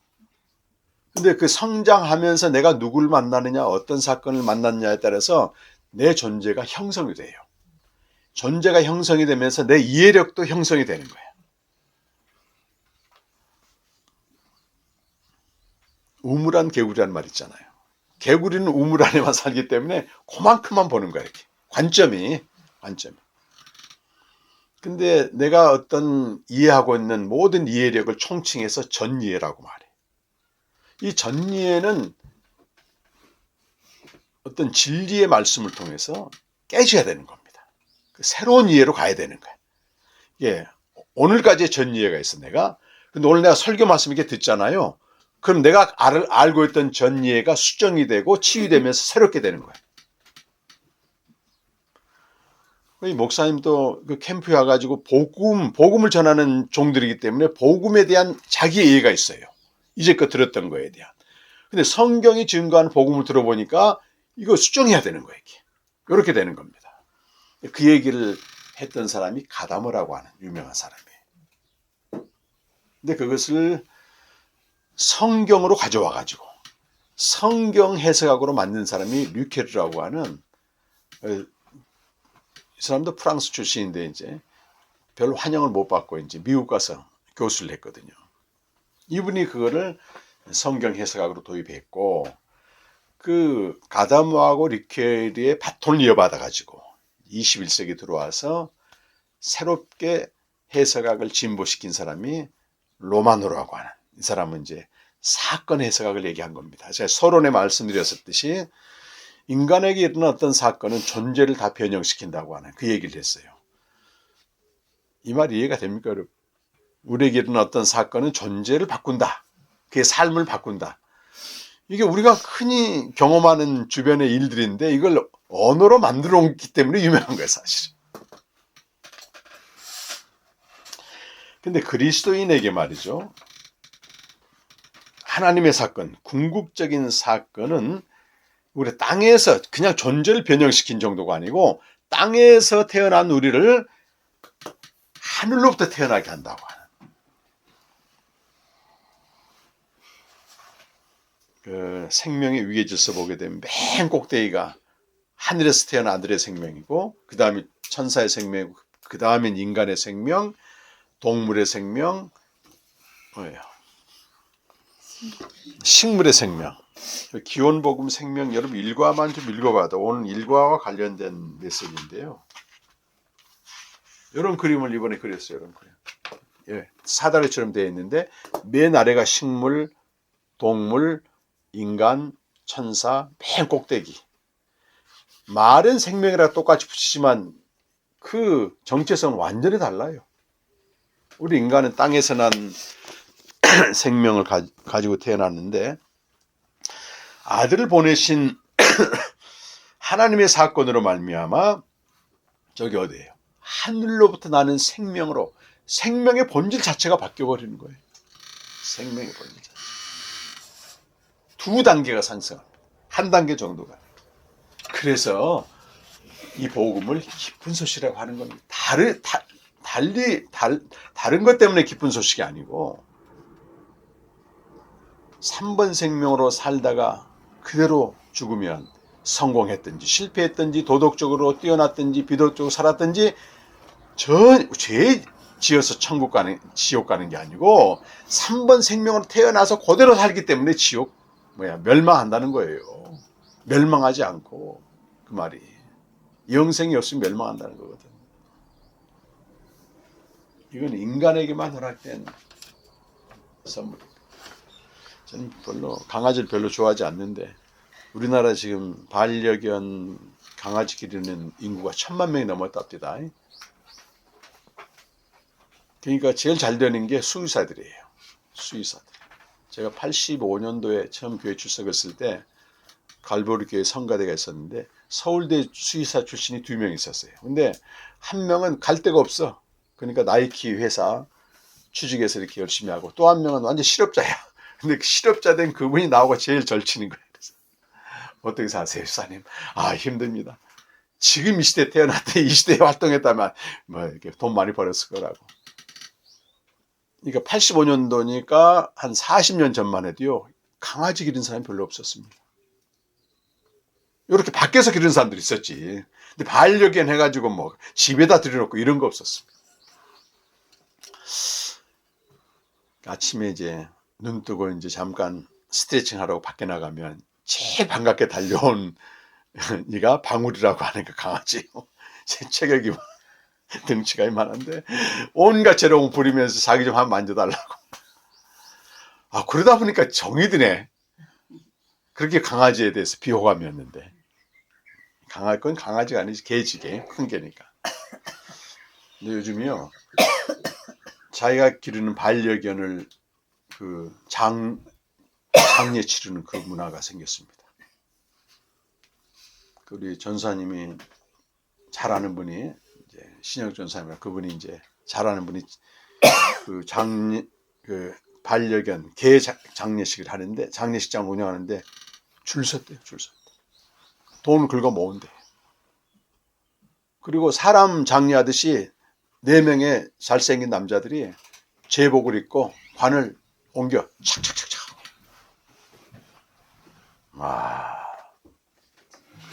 근데 그 성장하면서 내가 누구를 만나느냐, 어떤 사건을 만났냐에 따라서 내 존재가 형성이 돼요. 존재가 형성이 되면서 내 이해력도 형성이 되는 거예요. 우물안 개구리란 말 있잖아요. 개구리는 우물 안에만 살기 때문에 그만큼만 보는 거예요. 이렇게. 관점이. 근데 내가 어떤 이해하고 있는 모든 이해력을 총칭해서 전이해라고 말해. 이 전이해는 어떤 진리의 말씀을 통해서 깨져야 되는 겁니다. 새로운 이해로 가야 되는 거예요. 예, 오늘까지의 전이해가 있어 내가. 근데 오늘 내가 설교 말씀 이렇게 듣잖아요. 그럼 내가 알고 있던 전이해가 수정이 되고 치유되면서 새롭게 되는 거예요. 이 목사님도 그 캠프에 와가지고 복음을 전하는 종들이기 때문에 복음에 대한 자기 이해가 있어요. 이제껏 들었던 거에 대한. 근데 성경이 증거하는 복음을 들어보니까 이거 수정해야 되는 거예요. 이렇게 되는 겁니다. 그 얘기를 했던 사람이 가다모라고 하는 유명한 사람이에요. 근데 그것을 성경으로 가져와가지고 성경 해석학으로 만든 사람이 류케르라고 하는, 이 사람도 프랑스 출신인데 이제 별 환영을 못 받고 이제 미국 가서 교수를 했거든요. 이분이 그거를 성경 해석학으로 도입했고, 그 가다모하고 류케르의 바톤을 이어받아 가지고 21세기 들어와서 새롭게 해석학을 진보시킨 사람이 로마노라고 하는, 이 사람은 이제 사건 해석학을 얘기한 겁니다. 제가 서론에 말씀드렸듯이 인간에게 일어난 어떤 사건은 존재를 다 변형시킨다고 하는 그 얘기를 했어요. 이 말 이해가 됩니까, 여러분? 우리에게 일어난 어떤 사건은 존재를 바꾼다. 그의 삶을 바꾼다. 이게 우리가 흔히 경험하는 주변의 일들인데 이걸 언어로 만들어 놨기 때문에 유명한 거예요, 사실. 근데 그리스도인에게 말이죠, 하나님의 사건, 궁극적인 사건은 우리 땅에서 그냥 존재를 변형시킨 정도가 아니고 땅에서 태어난 우리를 하늘로부터 태어나게 한다고 하는, 그 생명의 위계 질서 보게 되면 맨 꼭대기가 하늘에서 태어난 아들의 생명이고, 그 다음에 천사의 생명이고, 그 다음엔 인간의 생명, 동물의 생명, 뭐예요? 식물의 생명. 기원복음 생명, 여러분 일과만 좀 읽어봐도 오늘 일과와 관련된 메시지인데요. 이런 그림을 이번에 그렸어요. 이런 그림. 예, 사다리처럼 되어 있는데 맨 아래가 식물, 동물, 인간, 천사, 맨 꼭대기. 말은 생명이라 똑같이 붙이지만 그 정체성은 완전히 달라요. 우리 인간은 땅에서 난 생명을 가지고 태어났는데 아들을 보내신 하나님의 사건으로 말미암아 저기 어디예요? 하늘로부터 나는 생명으로, 생명의 본질 자체가 바뀌어버리는 거예요. 생명의 본질 자체. 두 단계가 상승합니다. 한 단계 정도가. 그래서 이 복음을 기쁜 소식이라고 하는 겁니다. 다른 것 때문에 기쁜 소식이 아니고 3번 생명으로 살다가 그대로 죽으면 성공했든지 실패했든지 도덕적으로 뛰어났든지 비도덕적으로 살았든지 죄 지어서 천국 가는, 지옥 가는 게 아니고 3번 생명으로 태어나서 그대로 살기 때문에 멸망한다는 거예요. 멸망하지 않고, 그 말이 영생이 없으면 멸망한다는 거거든. 이건 인간에게만 허락된 선물입니다. 저는 강아지를 별로 좋아하지 않는데 우리나라 지금 반려견 강아지 기르는 인구가 1000만 명이 넘었답니다. 그러니까 제일 잘 되는 게 수의사들이에요. 수의사들. 제가 85년도에 처음 교회 출석했을 때 갈보리 교회 성가대가 있었는데 서울대 수의사 출신이 2명 있었어요. 근데 한 명은 갈 데가 없어. 그러니까 나이키 회사 취직해서 이렇게 열심히 하고, 또 한 명은 완전 실업자야. 근데 그 실업자 된 그분이 나오고 제일 절치는 거예요. 그래서 어떻게 사세요, 수사님? 아, 힘듭니다. 지금 이 시대에 태어났대, 이 시대에 활동했다면 이렇게 돈 많이 벌었을 거라고. 그러니까 85년도니까 한 40년 전만 해도요, 강아지 기른 사람이 별로 없었습니다. 이렇게 밖에서 기르는 사람들이 있었지. 근데 반려견 해가지고 뭐 집에다 들여놓고 이런 거 없었습니다. 아침에 이제 눈 뜨고 이제 잠깐 스트레칭 하라고 밖에 나가면 제일 반갑게 달려온 이가 방울이라고 하는 그 강아지예요. 제 체격이 등치가 이만한데 온갖 재롱 부리면서 자기 좀 한번 만져달라고. 아, 그러다 보니까 정이 드네. 그렇게 강아지에 대해서 비호감이었는데. 건 강아지가 아니지, 개지게. 큰 개니까. 근데 요즘이요, 자기가 기르는 반려견을 장례 치르는 그 문화가 생겼습니다. 우리 전사님이 잘 아는 분이, 이제 신영 전사님, 그분이 이제 잘 아는 분이 반려견 개 장례식을 하는데, 장례식장을 운영하는데 줄 섰대요. 줄 섰대. 돈을 긁어 모은대. 그리고 사람 장례하듯이 4명의 잘생긴 남자들이 제복을 입고 관을 옮겨 착착착착.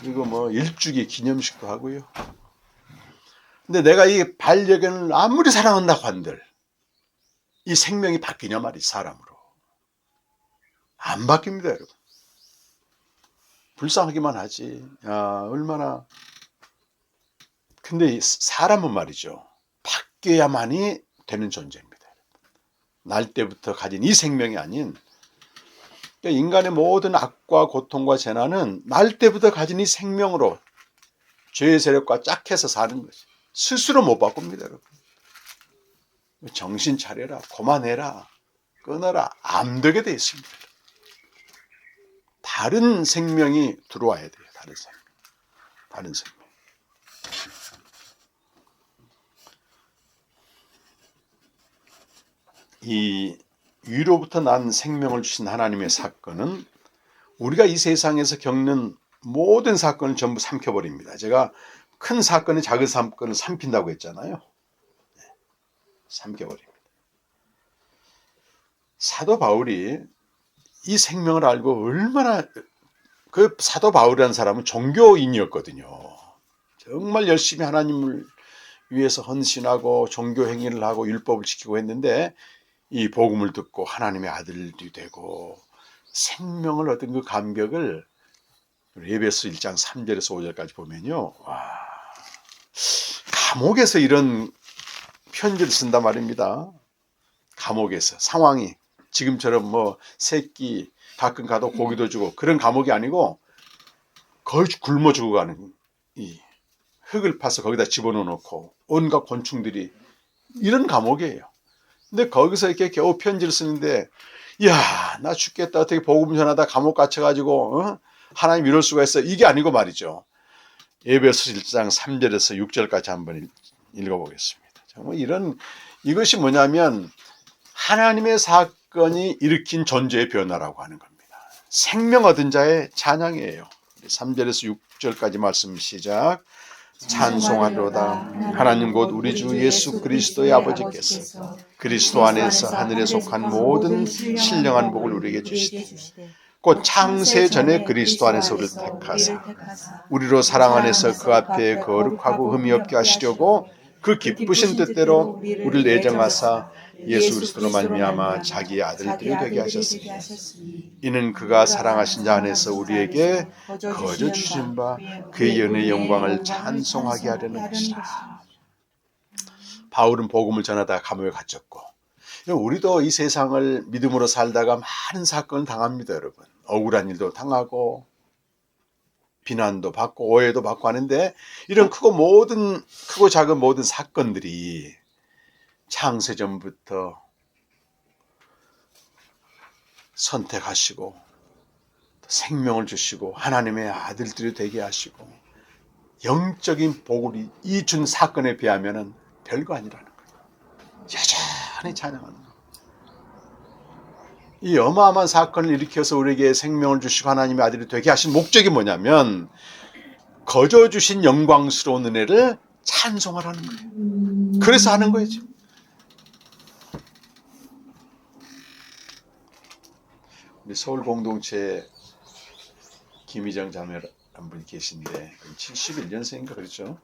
그리고 뭐 일주기 기념식도 하고요. 근데 내가 이 반려견을 아무리 사랑한다고 한들 이 생명이 바뀌냐 말이지, 사람으로. 안 바뀝니다, 여러분. 불쌍하기만 하지. 야, 얼마나. 근데 사람은 말이죠, 바뀌어야만이 되는 존재입니다. 날 때부터 가진 이 생명이 아닌, 그러니까 인간의 모든 악과 고통과 재난은 날 때부터 가진 이 생명으로 죄의 세력과 짝해서 사는 거지. 스스로 못 바꿉니다, 여러분. 정신 차려라, 그만해라, 끊어라, 안 되게 돼 있습니다. 다른 생명이 들어와야 돼요. 다른 생명. 이 위로부터 난 생명을 주신 하나님의 사건은 우리가 이 세상에서 겪는 모든 사건을 전부 삼켜버립니다. 제가 큰 사건이 작은 사건을 삼킨다고 했잖아요. 삼켜버립니다. 사도 바울이 이 생명을 알고 얼마나, 그 사도 바울이라는 사람은 종교인이었거든요. 정말 열심히 하나님을 위해서 헌신하고 종교 행위를 하고 율법을 지키고 했는데 이 복음을 듣고 하나님의 아들이 되고 생명을 얻은 그 감격을 에베소 1장 3절에서 5절까지 보면요, 와, 감옥에서 이런 편지를 쓴단 말입니다. 감옥에서 상황이 지금처럼 뭐 새끼 가끔 가도 고기도 주고 그런 감옥이 아니고 거의 굶어 죽어가는, 이 흙을 파서 거기다 집어넣어 놓고 온갖 곤충들이, 이런 감옥이에요. 근데 거기서 이렇게 겨우 편지를 쓰는데, 이야, 나 죽겠다, 어떻게 복음 전하다 감옥 갇혀가지고 하나님 이럴 수가 있어, 이게 아니고 말이죠. 에베소 1장 3절에서 6절까지 한번 읽어보겠습니다. 정말 이것이 뭐냐면 하나님의 사건이 일으킨 존재의 변화라고 하는 겁니다. 생명 얻은 자의 찬양이에요. 3절에서 6절까지 말씀 시작. 찬송하리로다. 하나님 곧 우리 주 예수 그리스도의 아버지께서 그리스도 안에서 하늘에 속한 모든 신령한 복을 우리에게 주시되 곧 창세 전에 그리스도 안에서 우리를 택하사 우리로 사랑 안에서 그 앞에 거룩하고 흠이 없게 하시려고 그 기쁘신 뜻대로 우리를 예정하사 예수 그리스도로 말미암아 자기의 아들들이 되게 하셨으니 이는 그가 사랑하신 자 안에서 우리에게 거저 주신 바 그의 은혜의 영광을 찬송하게 하려는 것이라. 바울은 복음을 전하다가 감옥에 갇혔고, 우리도 이 세상을 믿음으로 살다가 많은 사건을 당합니다, 여러분. 억울한 일도 당하고 비난도 받고 오해도 받고 하는데, 이런 크고 작은 모든 사건들이 창세전부터 선택하시고 생명을 주시고 하나님의 아들들이 되게 하시고 영적인 복을 이 준 사건에 비하면 별거 아니라는 거예요. 여전히 찬양하는 거예요. 이 어마어마한 사건을 일으켜서 우리에게 생명을 주시고 하나님의 아들이 되게 하신 목적이 뭐냐면 거저 주신 영광스러운 은혜를 찬송하라는 거예요. 그래서 하는 거예요. 우리 서울 공동체 김희정 자매 한 분이 계신데 71년생인가 그렇죠.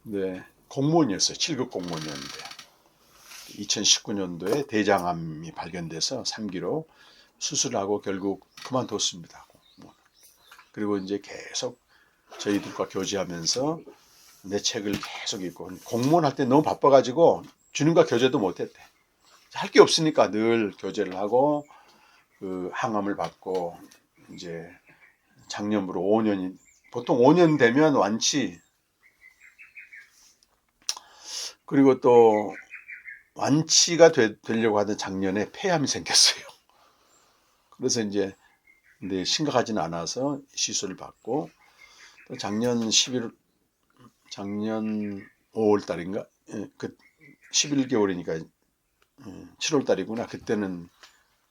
네, 공무원이었어요. 7급 공무원이었는데 2019년도에 대장암이 발견돼서 3기로 수술하고 결국 그만뒀습니다. 그리고 이제 계속 저희들과 교제하면서 내 책을 계속 읽고 공무원 할 때 너무 바빠가지고 주님과 교제도 못했대. 할 게 없으니까 늘 교제를 하고 그 항암을 받고 이제 작년으로 5년이 보통 5년 되면 완치. 그리고 또 완치가 되려고 하던 작년에 폐암이 생겼어요. 그래서 이제 근데 심각하지는 않아서 시술을 받고 또 작년 5월 달인가 그 11개월이니까 7월 달이구나. 그때는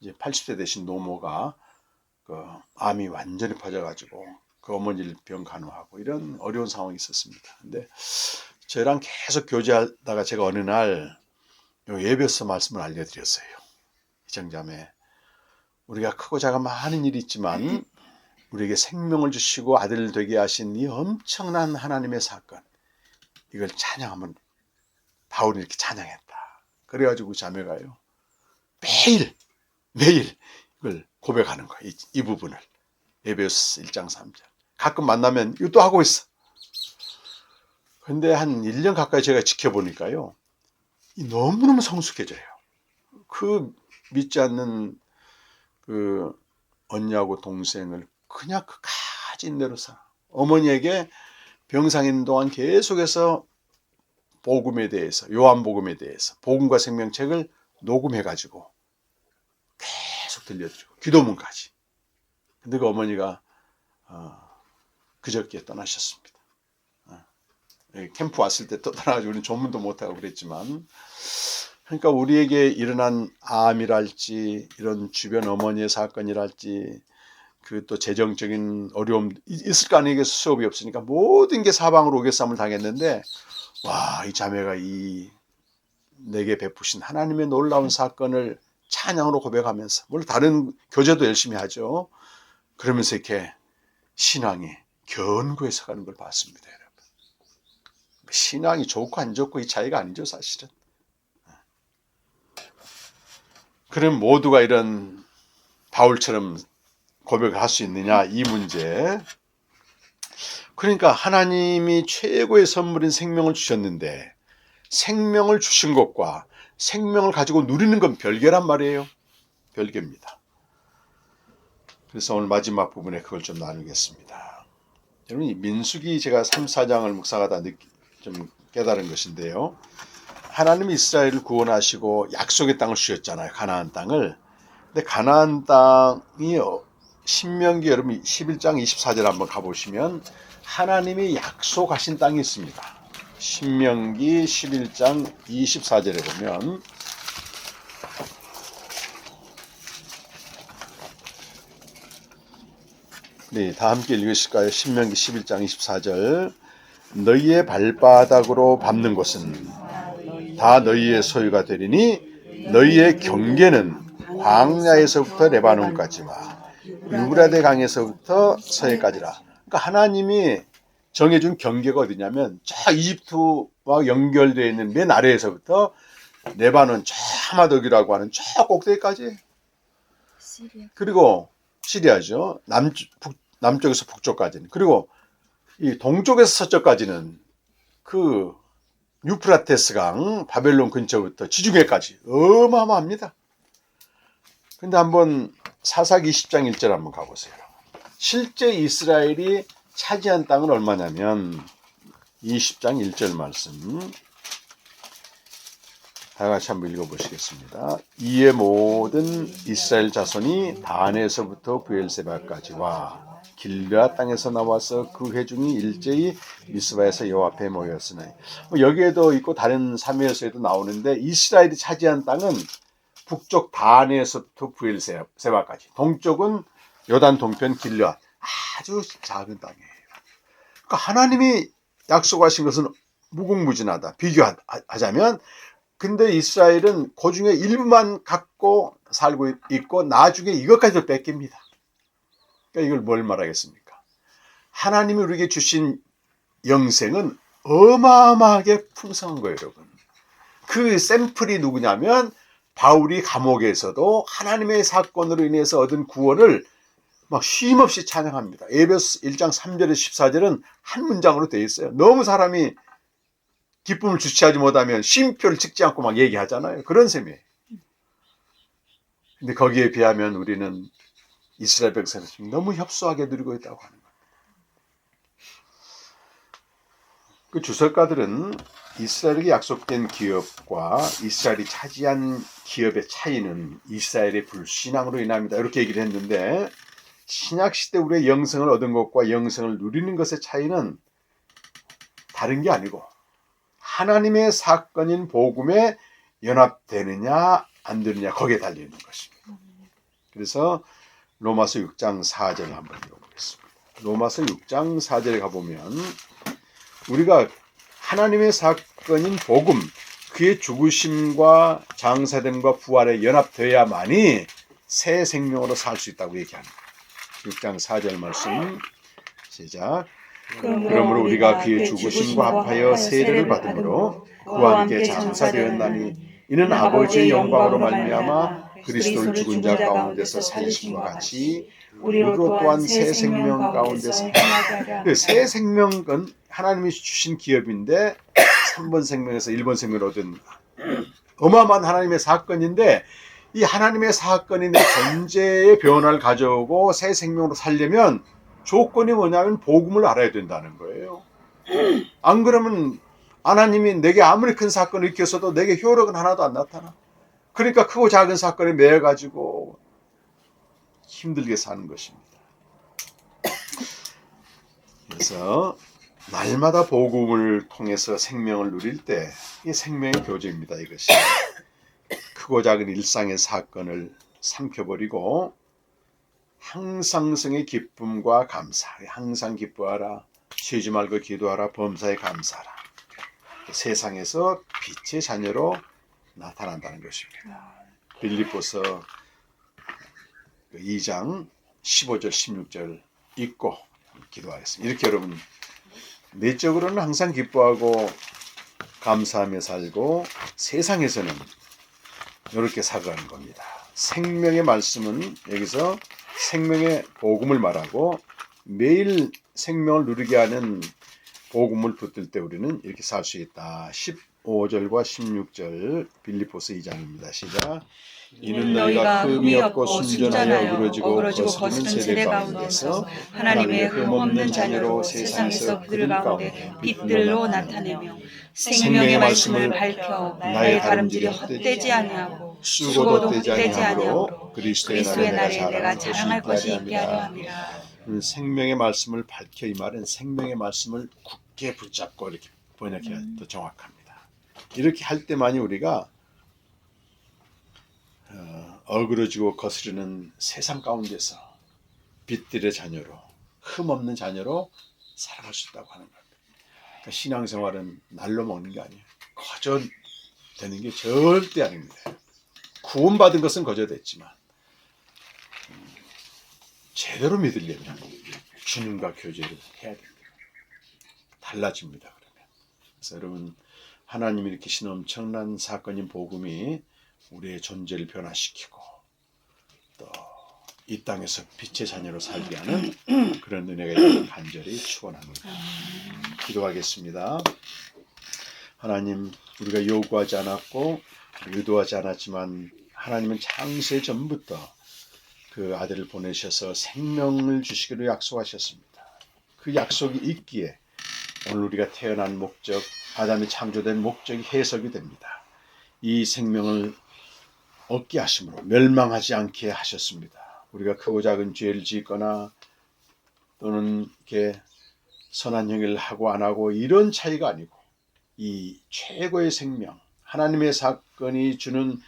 이제 80세 되신 노모가 그 암이 완전히 퍼져가지고 그 어머니를 병 간호하고 이런 어려운 상황이 있었습니다. 근데 저랑 계속 교제하다가 제가 어느 날 예배서 말씀을 알려드렸어요. 희정자매, 우리가 크고 작은 많은 일이 있지만 우리에게 생명을 주시고 아들 되게 하신 이 엄청난 하나님의 사건, 이걸 찬양하면 바울이 이렇게 찬양했다. 그래가지고 자매가요 매일 이걸 고백하는 거예요. 이 부분을 에베소서 1장 3절 가끔 만나면 이것도 하고 있어. 근데 한 1년 가까이 제가 지켜보니까요 너무너무 성숙해져요. 그 믿지 않는 그 언니하고 동생을 그냥 그 가진 대로 살아. 어머니에게 병상 있는 동안 계속해서 복음에 대해서, 요한복음에 대해서 복음과 생명책을 녹음해가지고 계속 들려주고 기도문까지. 근데 그 어머니가 그저께 떠나셨습니다. 캠프 왔을 때 또 떠나가지고 우리는 조문도 못하고 그랬지만, 그러니까 우리에게 일어난 암이랄지 이런 주변 어머니의 사건이랄지 그 또 재정적인 어려움 있을 거 아니에요. 수업이 없으니까 모든 게 사방으로 오개쌈을 당했는데, 와, 이 자매가 이 내게 베푸신 하나님의 놀라운 사건을 찬양으로 고백하면서, 물론 다른 교제도 열심히 하죠. 그러면서 이렇게 신앙이 견고해서 가는 걸 봤습니다, 여러분. 신앙이 좋고 안 좋고 이 차이가 아니죠, 사실은. 그럼 모두가 이런 바울처럼 고백을 할 수 있느냐, 이 문제. 그러니까 하나님이 최고의 선물인 생명을 주셨는데 생명을 주신 것과 생명을 가지고 누리는 건 별개란 말이에요. 별개입니다. 그래서 오늘 마지막 부분에 그걸 좀 나누겠습니다. 여러분, 이 민수기 제가 3, 4장을 묵상하다 좀 깨달은 것인데요. 하나님이 이스라엘을 구원하시고 약속의 땅을 주셨잖아요. 가나안 땅을. 근데 가나안 땅이 신명기 여러분 11장 24절 한번 가보시면 하나님이 약속하신 땅이 있습니다. 신명기 11장 24절에 보면 네, 다 함께 읽으실까요? 신명기 11장 24절 너희의 발바닥으로 밟는 곳은 다 너희의 소유가 되리니 너희의 경계는 광야에서부터 레바논까지와 유브라데 강에서부터 서해까지라. 그러니까 하나님이 정해준 경계가 어디냐면 저 이집트와 연결되어 있는 맨 아래에서부터 레바논 저 하마더기라고 하는 저 꼭대기까지. 그리고 시리아죠. 남쪽에서 북쪽까지는. 그리고 이 동쪽에서 서쪽까지는 그 유프라테스 강 바벨론 근처부터 지중해까지 어마어마합니다. 근데 한번 사사기 20장 1절 한번 가보세요. 실제 이스라엘이 차지한 땅은 얼마냐면 20장 1절 말씀 다 같이 한번 읽어보시겠습니다. 이에 모든 이스라엘 자손이 단에서부터 브엘세바까지와 길르앗 땅에서 나와서 그 회중이 일제히 미스바에서 여호와 앞에 모였으니, 여기에도 있고 다른 사무엘서에도 나오는데 이스라엘이 차지한 땅은 북쪽 단에서부터 브엘세바까지, 동쪽은 요단 동편 길르앗, 아주 작은 땅이에요. 그러니까 하나님이 약속하신 것은 무궁무진하다. 비교하자면 근데 이스라엘은 그 중에 일부만 갖고 살고 있고 나중에 이것까지도 뺏깁니다. 그러니까 이걸 뭘 말하겠습니까? 하나님이 우리에게 주신 영생은 어마어마하게 풍성한 거예요, 여러분. 그 샘플이 누구냐면 바울이 감옥에서도 하나님의 사건으로 인해서 얻은 구원을 막 쉼없이 찬양합니다. 에베소 1장 3절에서 14절은 한 문장으로 되어 있어요. 너무 사람이 기쁨을 주체하지 못하면 쉼표를 찍지 않고 막 얘기하잖아요. 그런 셈이에요. 근데 거기에 비하면 우리는 이스라엘 백성을 너무 협소하게 누리고 있다고 하는 거예요. 그 주석가들은 이스라엘에게 약속된 기업과 이스라엘이 차지한 기업의 차이는 이스라엘의 불신앙으로 인합니다. 이렇게 얘기를 했는데 신약시대 우리의 영생을 얻은 것과 영생을 누리는 것의 차이는 다른 게 아니고 하나님의 사건인 복음에 연합되느냐 안 되느냐 거기에 달려있는 것입니다. 그래서 로마서 6장 4절을 한번 읽어보겠습니다. 로마서 6장 4절에 가보면 우리가 하나님의 사건인 복음, 그의 죽으심과 장사됨과 부활에 연합되어야만이 새 생명으로 살 수 있다고 얘기합니다. 6장 4절 말씀 시작. 그러므로 우리가 그의 죽으심과 합하여 세례를 받음으로 그와 함께 장사되었나니 이는 아버지의 영광으로 말미암아 그리스도를 죽은 자 가운데서 살리심과 같이 우리로 또한 새 생명 가운데서 그 새 생명은 하나님이 주신 기업인데 3번 생명에서 1번 생명을 얻은 어마어마한 하나님의 사건인데 이 하나님의 사건이 내 존재의 변화를 가져오고 새 생명으로 살려면 조건이 뭐냐면 복음을 알아야 된다는 거예요. 안 그러면 하나님이 내게 아무리 큰 사건을 일으켰어도 내게 효력은 하나도 안 나타나. 그러니까 크고 작은 사건에 매여가지고 힘들게 사는 것입니다. 그래서 날마다 복음을 통해서 생명을 누릴 때 이게 생명의 교제입니다. 이것이 크고 작은 일상의 사건을 삼켜버리고 항상성의 기쁨과 감사, 항상 기뻐하라, 쉬지 말고 기도하라, 범사에 감사하라. 세상에서 빛의 자녀로 나타난다는 것입니다. 빌립보서 2장 15절 16절 읽고 기도하겠습니다. 이렇게 여러분 내적으로는 항상 기뻐하고 감사하며 살고 세상에서는 이렇게 살아가는 겁니다. 생명의 말씀은 여기서 생명의 복음을 말하고 매일 생명을 누리게 하는 복음을 붙들 때 우리는 이렇게 살 수 있다. 15절과 16절 빌립보서 2장입니다. 시작. 이는 너희가 흠이 없고 순전하여 어그러지고 거스리는 세대 가운데서 하나님의 흠없는 자녀로 세상에서 그들 가운데 빛들로 나타내며 생명의 말씀을 밝혀 나의 다름질이 헛되지 아니하고 수고도 헛되지 아니하므로 그리스도의 날에 내가 자랑할 것이 있게 하려 함이라. 생명의 말씀을 밝혀 이 말은 생명의 말씀을 굳게 붙잡고 이렇게 번역해야 더 정확합니다. 이렇게 할 때만이 우리가 어그러지고 거스르는 세상 가운데서 빛들의 자녀로 흠없는 자녀로 살아갈 수 있다고 하는 겁니다. 그러니까 신앙생활은 날로 먹는 게 아니에요. 거저되는 게 절대 아닙니다. 구원받은 것은 거저됐지만 제대로 믿으려면 주님과 교제를 해야 됩니다. 달라집니다. 그러면. 그래서 여러분 하나님이 일으키신 엄청난 사건인 복음이 우리의 존재를 변화시키고 또 이 땅에서 빛의 자녀로 살게 하는 그런 은혜가 있기를 간절히 축원합니다. 기도하겠습니다. 하나님, 우리가 요구하지 않았고 의도하지 않았지만 하나님은 창세 전부터 그 아들을 보내셔서 생명을 주시기로 약속하셨습니다. 그 약속이 있기에 오늘 우리가 태어난 목적, 아담이 창조된 목적이 해석이 됩니다. 이 생명을 얻게 하심으로 멸망하지 않게 하셨습니다. 우리가 크고 작은 죄를 짓거나 또는 이렇게 선한 행위를 하고 안 하고 이런 차이가 아니고 이 최고의 생명, 하나님의 사건이 주는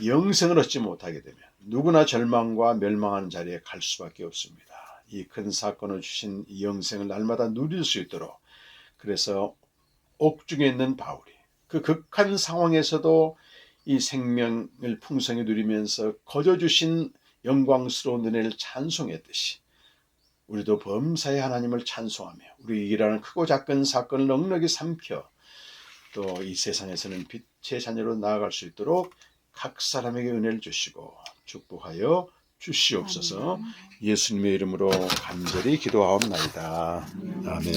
영생을 얻지 못하게 되면 누구나 절망과 멸망하는 자리에 갈 수밖에 없습니다. 이 큰 사건을 주신 이 영생을 날마다 누릴 수 있도록 그래서 옥중에 있는 바울이 그 극한 상황에서도 이 생명을 풍성히 누리면서 거저 주신 영광스러운 은혜를 찬송했듯이 우리도 범사의 하나님을 찬송하며 우리 일하는 크고 작은 사건을 넉넉히 삼켜 또 이 세상에서는 빛의 자녀로 나아갈 수 있도록 각 사람에게 은혜를 주시고 축복하여 주시옵소서. 예수님의 이름으로 간절히 기도하옵나이다. 아멘.